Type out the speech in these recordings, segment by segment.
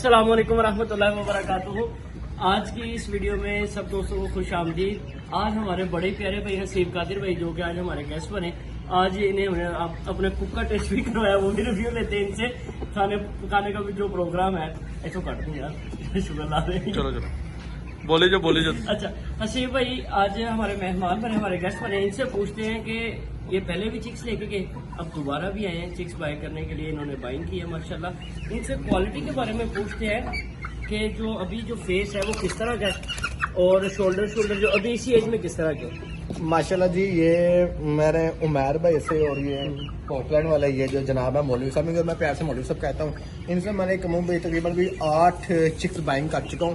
السلام علیکم ورحمۃ اللہ وبرکاتہ۔ آج کی اس ویڈیو میں سب دوستوں کو خوش آمدید۔ آج ہمارے بڑے پیارے بھائی حسیب قادر بھائی جو کہ آج ہمارے گیسٹ بنے، آج انہیں اپنے کوک کا ٹیسٹ بھی کروایا، وہ بھی ریویو لیتے ہیں ان سے۔ کھانے پکانے کا بھی جو پروگرام ہے ایسا کر دوں یار، شکر اللہ دے۔ چلو بولے جو اچھا حسیب بھائی آج ہمارے مہمان بنے، ہمارے گیسٹ بنے، ان سے پوچھتے ہیں کہ یہ پہلے بھی چکس لے کے گئے، اب دوبارہ بھی آئے ہیں چکس بائی کرنے کے لیے، انہوں نے بائنگ کی ہے ماشاءاللہ۔ ان سے کوالٹی کے بارے میں پوچھتے ہیں کہ جو ابھی جو فیس ہے وہ کس طرح کا ہے، اور شولڈر جو ابھی اسی ایج میں کس طرح کے۔ ماشاءاللہ جی، یہ میرے عمیر بھائی سے اور یہ پوکلینڈ والا یہ جو جناب ہے مولوی صاحب، میں پیار سے مولوی صاحب کہتا ہوں، ان سے میں نے تقریباً بھی 8 چکس بائنگ کر چکا ہوں،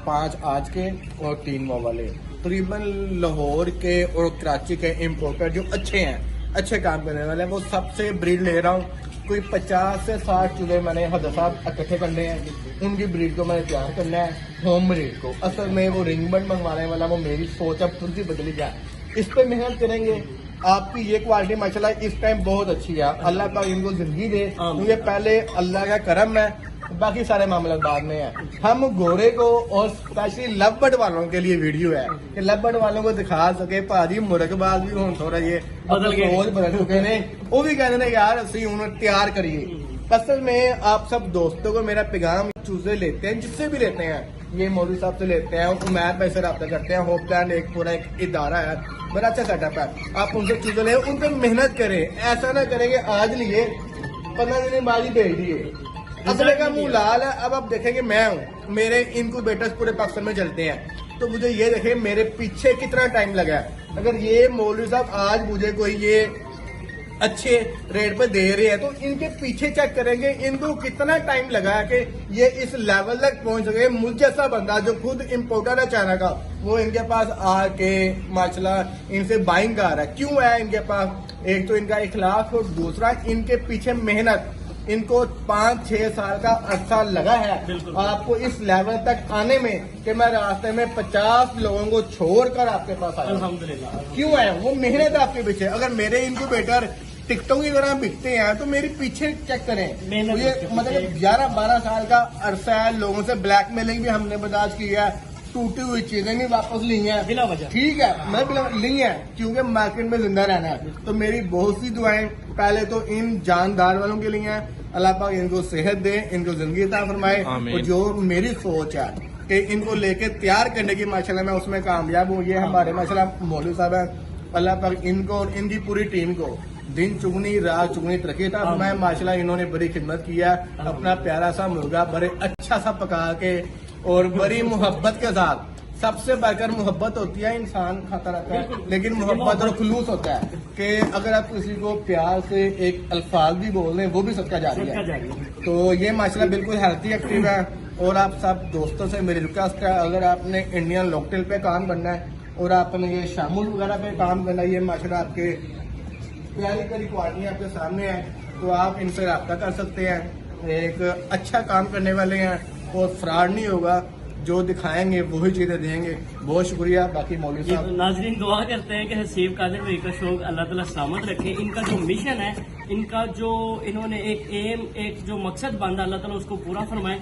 5 آج کے اور 3 وہ والے۔ تقریباً لاہور کے اور کراچی کے امپورٹر جو اچھے ہیں، اچھے کام کرنے والے ہیں، وہ سب سے بریڈ لے رہا ہوں۔ کوئی 50 سے 60 چولہے میں نے حضرت صاحب اکٹھے کرنے ہیں، ان کی بریڈ کو میں نے تیار کرنا ہے، ہوم بریڈ کو۔ اصل میں وہ رنگ بنڈ منگوانے والا وہ میری سوچ اب تھوڑی سی بدلی جائے، اس پہ محنت کریں گے۔ آپ کی یہ کوالٹی ماشاءاللہ اس ٹائم بہت اچھی ہے، اللہ پاک ان کو زندگی دے، کیونکہ پہلے اللہ کا کرم ہے، باقی سارے معاملات بعد میں ہیں۔ ہم گورے کو اور اسپیشلی لو برڈ والوں کے لیے ویڈیو ہے کہ لو برڈ والوں کو دکھا سکے پاجی مرغ باز بھی ہوں تھوڑا یہ بدل چکے ہیں، وہ بھی کہتے ہیں یار اسی انہوں تیار کریے۔ اصل میں آپ سب دوستوں کو میرا پیغام، چوزے لیتے ہیں جس سے بھی لیتے ہیں، یہ مولوی صاحب سے لیتے ہیں، عمیر بھائی سے رابطہ کرتے ہیں، ہوپ لینڈ ایک پورا ایک ادارہ ہے، بڑا اچھا سیٹ اپ ہے، آپ ان سے چوزے لیں، ان پہ محنت کریں۔ ایسا نہ کریں کہ آج لیے 15 دن بعد ہی بھیج دیے، اگلے کا منہ لال ہے۔ اب آپ دیکھیں کہ میں ہوں، میرے انکوبیٹرز پورے پاکستان میں چلتے ہیں، تو مجھے یہ دیکھیں میرے پیچھے کتنا ٹائم لگا ہے۔ اگر یہ مولوی صاحب آج مجھے کوئی یہ اچھے ریٹ پہ دے رہے ہیں تو ان کے پیچھے چیک کریں گے ان کو کتنا ٹائم لگا ہے کہ یہ اس لیول تک پہنچ سکے۔ مجھ جیسا بندہ جو خود امپورٹر ہے چائنا کا، وہ ان کے پاس آ کے ماشاءاللہ ان سے بائنگ کر رہا ہے۔ کیوں ہے ان کے پاس؟ ایک تو ان کا اخلاق اور دوسرا ان کے پیچھے محنت۔ ان کو 5-6 سال کا عرصہ لگا ہے آپ کو اس لیول تک آنے میں کہ میں راستے میں 50 لوگوں کو چھوڑ کر آپ کے پاس آیا۔ الحمدللہ کیوں ہے؟ وہ محنت ہے آپ کے پیچھے۔ اگر میرے انکوبیٹر ٹک ٹاک کی طرح بکتے ہیں تو میری پیچھے چیک کریں، یہ مطلب 11-12 سال کا عرصہ ہے، لوگوں سے بلیک میلنگ بھی ہم نے برداشت کی ہے، ٹوٹی ہوئی چیزیں بھی واپس لی ہیں بلا وجہ، ٹھیک ہے، میں لی ہیں کیونکہ مارکیٹ میں زندہ رہنا ہے۔ تو میری بہت سی دعائیں پہلے تو ان جاندار والوں کے لیے ہیں، اللہ پاک ان کو صحت دے، ان کو زندگی عطا فرمائے، اور جو میری سوچ ہے کہ ان کو لے کے تیار کرنے کی ماشاءاللہ میں اس میں کامیاب ہوں۔ یہ ہمارے ماشاءاللہ مولوی صاحب ہیں، اللہ پاک ان کو اور ان کی پوری ٹیم کو دن چگنی رات چگنی ترقی عطا فرمائے۔ ماشاءاللہ انہوں نے بڑی خدمت کی ہے، اپنا پیارا سا مرغا بڑے اچھا سا پکا کے اور بڑی محبت کے ساتھ، سب سے بڑھ کر محبت ہوتی ہے، انسان کھاتا رہتا ہے لیکن محبت اور خلوص ہوتا ہے کہ اگر آپ کسی کو پیار سے ایک الفاظ بھی بول رہے ہیں وہ بھی صدقہ جاری ہے۔ تو یہ ماشاءاللہ بالکل ہیلتھی ایکٹیو ہے، اور آپ سب دوستوں سے میری ریکویسٹ ہے، اگر آپ نے انڈین لوکٹیل پہ کام کرنا ہے اور آپ نے یہ شامل وغیرہ پہ کام کرنا ہے، یہ ماشاءاللہ آپ کے پیاری پیاری کوالٹی آپ کے سامنے ہے، تو آپ ان سے رابطہ کر سکتے ہیں۔ ایک اچھا کام کرنے والے ہیں اور فراڈ نہیں ہوگا، جو دکھائیں گے وہی چیزیں دیں گے۔ بہت شکریہ۔ باقی مولوی صاحب ناظرین دعا کرتے ہیں کہ حسیب قادر بھائی کا شوق اللہ تعالیٰ سلامت رکھے، ان کا جو مشن ہے، ان کا جو انہوں نے ایک ایم، ایک جو مقصد باندھا، اللہ تعالیٰ اس کو پورا فرمائے۔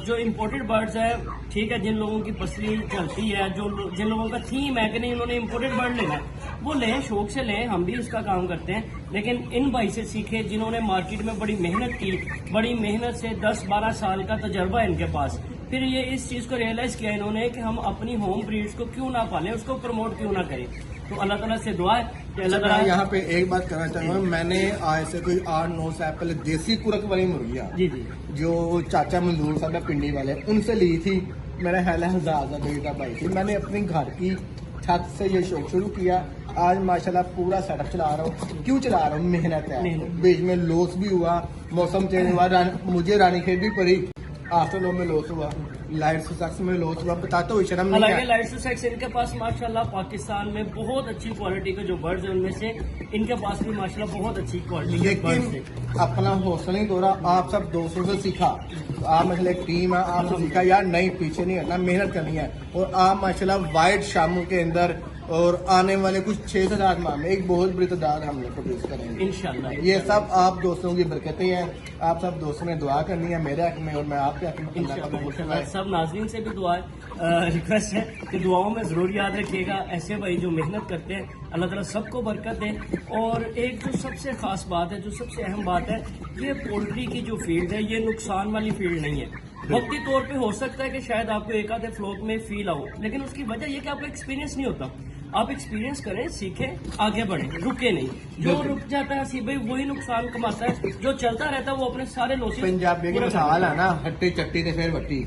جو امپورٹڈ برڈز ہے، ٹھیک ہے، جن لوگوں کی پسلی چلتی ہے، جن لوگوں کا تھیم ہے کہ نہیں انہوں نے امپورٹڈ برڈ لینا ہے، وہ لیں، شوق سے لیں، ہم بھی اس کا کام کرتے ہیں، لیکن ان بھائی سے سیکھیں جنہوں نے مارکیٹ میں بڑی محنت کی، بڑی محنت سے 10-12 سال کا تجربہ ہے ان کے پاس، پھر یہ اس چیز کو ریئلائز کیا انہوں نے کہ ہم اپنی ہوم بریڈز کو کیوں نہ پالیں، اس کو پروموٹ کیوں نہ کریں۔ تو اللہ تعالیٰ سے دعا ہے کہ اللہ تعالیٰ یہاں پہ ایک بات کرنا چاہوں گا، میں نے آج سے کوئی 8-9 سال پہلے دیسی کورک والی مرغیاں جی جو چاچا منظور صاحب ہے پنڈی والے، ان سے لی تھی، میرا خیال ہے 1000 بیٹا بھائی تھی، میں نے اپنی گھر کی چھت سے یہ شوق شروع کیا، آج ماشاءاللہ پورا سیٹ اپ چلا رہا ہوں۔ کیوں چلا رہا ہوں؟ محنت ہے، بیچ میں لوس بھی ہوا، موسم چینج ہوا، مجھے رانی کھیت بھی پڑی، آفٹر لو میں لوس ہوا، لائٹ سیکس میں لوس ہوا، بتاتا ہوں شرم نہیں حالانکہ ہے۔ لائٹ سیکس ان کے پاس ماشاءاللہ پاکستان میں بہت اچھی کوالٹی کے جو برڈز ہیں ان میں سے ان کے پاس بھی ماشاءاللہ بہت اچھی کوالٹی کے برڈز لیکن ہیں۔ اپنا حوصلہ نہیں توڑا، آپ سب دوستوں سے سیکھا، آپ ماشاءاللہ ایک ٹیم ہے، آپ سے سیکھا یار نہیں پیچھے نہیں ہٹنا، محنت کرنی ہے، اور آپ ماشاءاللہ وائٹ شاموں کے اندر اور آنے والے کچھ 6 سے 8 ماہ میں ایک بہت بڑی تعداد ہم لوگ پروڈیوس کریں گے انشاءاللہ یہ سب آپ دوستوں کی برکتیں ہیں آپ سب دوستوں نے دعا کرنی ہے میرے حق میں اور میں آپ کے حق میں اللہ کا قبول انشاءاللہ فرمائے۔ سب ناظرین سے بھی دعا ریکویسٹ ہے کہ دعاؤں میں ضرور یاد رکھیے گا ایسے بھائی جو محنت کرتے ہیں اللہ تعالیٰ سب کو برکت دے۔ اور ایک جو سب سے خاص بات ہے جو سب سے اہم بات ہے یہ پولٹری کی جو فیلڈ ہے یہ نقصان والی فیلڈ نہیں ہے۔ وقتی طور پہ ہو سکتا ہے کہ شاید آپ کو ایک آدھے فلوک میں فیل آؤ لیکن اس کی وجہ یہ کہ آپ کو ایکسپیرینس نہیں ہوتا۔ آپ ایکسپیرینس کریں سیکھیں آگے بڑھیں رکے نہیں جو رک جاتا ہے سی بھائی وہی نقصان کماتا ہے جو چلتا رہتا ہے وہ اپنے سارے لوگ پنجابی کی مثال ہے نا ہٹی چٹی تے پھر وٹی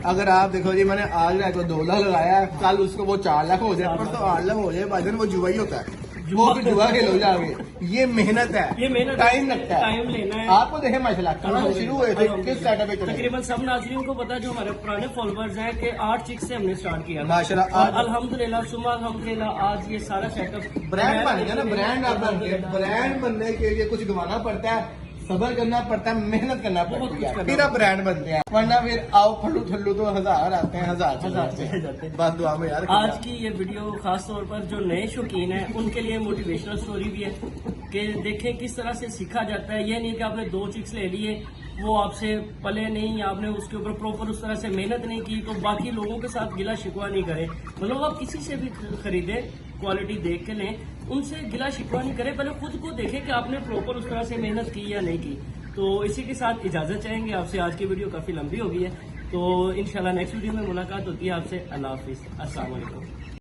اگر آپ دیکھو جی میں نے آج رات کو 2 لاکھ لگایا ہے کل اس کو وہ 4 لاکھ ہو جائے پر تو 8 لاکھ ہو جائے بھائی وہ جوا ہی ہوتا ہے وہ پھر جوا کھیلو جا گے یہ محنت ہے یہ محنت ٹائم لگتا ہے ٹائم لینا ہے آپ کو دیکھیں ماشاء اللہ شروع ہوئے تھے کس سیٹ اپ پہ چلے تقریباً سب ناظرین کو پتا جو ہمارے پرانے فالوورز ہیں کہ 8 چکس سے ہم نے اسٹارٹ کیا ماشاء اللہ اور الحمدللہ ثم الحمدللہ آج یہ سارا سیٹ اپ برانڈ بن گیا نا برانڈ آپ بن گئے برانڈ بننے کے لیے کچھ گوانا پڑتا ہے صبر کرنا پڑتا ہے محنت کرنا پڑتی ہے پھر آپ برانڈ بنتے ہیں ورنہ پھر آؤ پھلو تھلو تو 1000 آتے ہیں 1000 چلے جاتے ہیں۔ بس دعا میں یار آج کی یہ ویڈیو خاص طور پر جو نئے شوقین ہیں ان کے لیے موٹیویشنل سٹوری بھی ہے کہ دیکھیں کس طرح سے سیکھا جاتا ہے یہ نہیں کہ آپ نے 2 چکس لے لیے وہ آپ سے پلے نہیں آپ نے اس کے اوپر پراپر اس طرح سے محنت نہیں کی تو باقی لوگوں کے ساتھ گلا شکوا نہیں کریں مطلب آپ کسی سے بھی خریدیں کوالٹی دیکھ کے لیں ان سے گلا شکوا نہیں کریں پہلے خود کو دیکھیں کہ آپ نے پراپر اس طرح سے محنت کی یا نہیں کی۔ تو اسی کے ساتھ اجازت چاہیں گے آپ سے آج کی ویڈیو کافی لمبی ہو گئی ہے تو انشاءاللہ نیکسٹ ویڈیو میں ملاقات ہوتی ہے آپ سے اللہ حافظ السلام علیکم۔